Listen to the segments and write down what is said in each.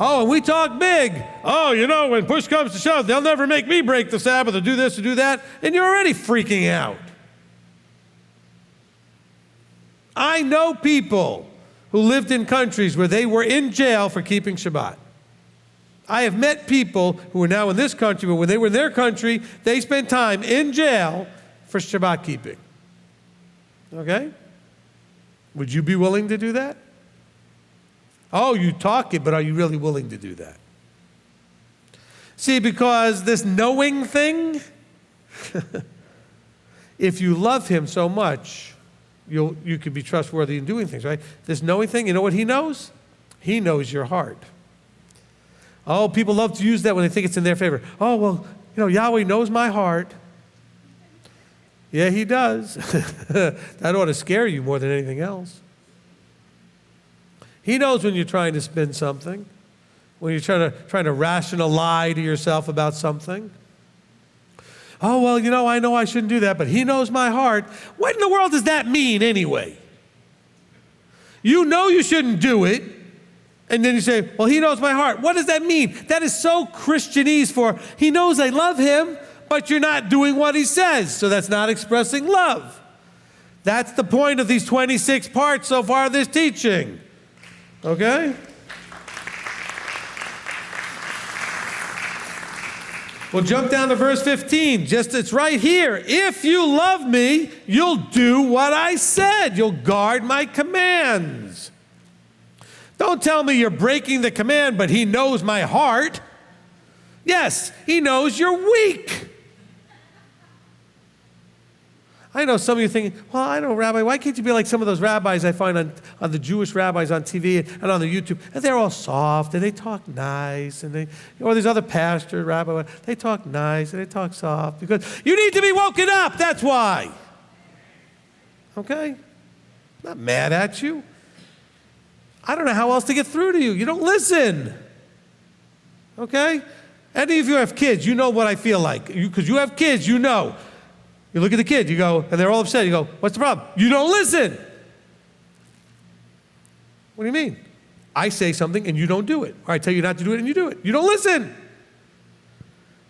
Oh, and we talk big. Oh, when push comes to shove, they'll never make me break the Sabbath or do this or do that. And you're already freaking out. I know people who lived in countries where they were in jail for keeping Shabbat. I have met people who are now in this country, but when they were in their country, they spent time in jail for Shabbat keeping. Okay? Would you be willing to do that? Oh, you talk it, but are you really willing to do that? See, because this knowing thing, if you love him so much, you can be trustworthy in doing things, right? This knowing thing, you know what he knows? He knows your heart. Oh, people love to use that when they think it's in their favor. Oh, well, Yahweh knows my heart. Yeah, he does. That ought to scare you more than anything else. He knows when you're trying to spin something, when you're trying to rational lie to yourself about something. Oh, well, I know I shouldn't do that, but he knows my heart. What in the world does that mean anyway? You know you shouldn't do it, and then you say, well, he knows my heart. What does that mean? That is so Christianese for, he knows I love him, but you're not doing what he says, so that's not expressing love. That's the point of these 26 parts so far of this teaching. Okay? Well, jump down to verse 15. It's right here. If you love me, you'll do what I said. You'll guard my commands. Don't tell me you're breaking the command, but he knows my heart. Yes, he knows you're weak. I know some of you thinking, well, I know, Rabbi, why can't you be like some of those rabbis I find on the Jewish rabbis on TV and on the YouTube? And they're all soft, and they talk nice, and or these other pastors, rabbis, they talk nice, and they talk soft, because you need to be woken up, that's why. Okay? I'm not mad at you. I don't know how else to get through to you. You don't listen. Okay? Any of you have kids, you know what I feel like. Because you have kids, you know. You look at the kid, you go, and they're all upset. You go, what's the problem? You don't listen. What do you mean? I say something and you don't do it. Or I tell you not to do it and you do it. You don't listen.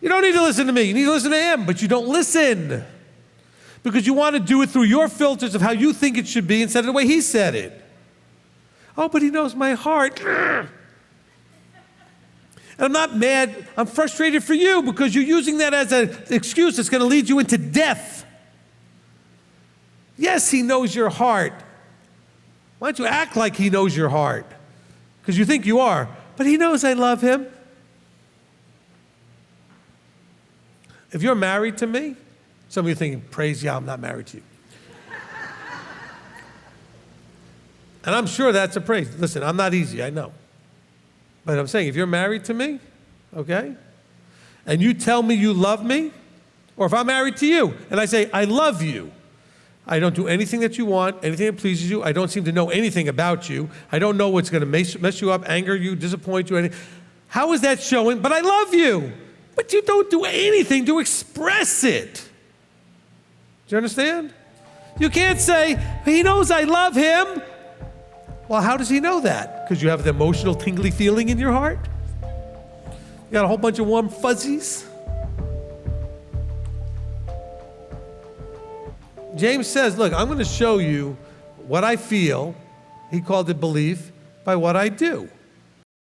You don't need to listen to me. You need to listen to him, but you don't listen. Because you want to do it through your filters of how you think it should be instead of the way he said it. Oh, but he knows my heart. And I'm not mad. I'm frustrated for you because you're using that as an excuse that's going to lead you into death. Yes, he knows your heart. Why don't you act like he knows your heart? Because you think you are. But he knows I love him. If you're married to me, some of you are thinking, praise Yah, I'm not married to you. And I'm sure that's a praise. Listen, I'm not easy, I know. But I'm saying, if you're married to me, okay, and you tell me you love me, or if I'm married to you, and I say, I love you, I don't do anything that you want, anything that pleases you, I don't seem to know anything about you, I don't know what's going to mess you up, anger you, disappoint you, anything. How is that showing? But I love you. But you don't do anything to express it. Do you understand? You can't say, he knows I love him. Well, how does he know that? Because you have the emotional, tingly feeling in your heart? You got a whole bunch of warm fuzzies? James says, look, I'm going to show you what I feel, he called it belief, by what I do.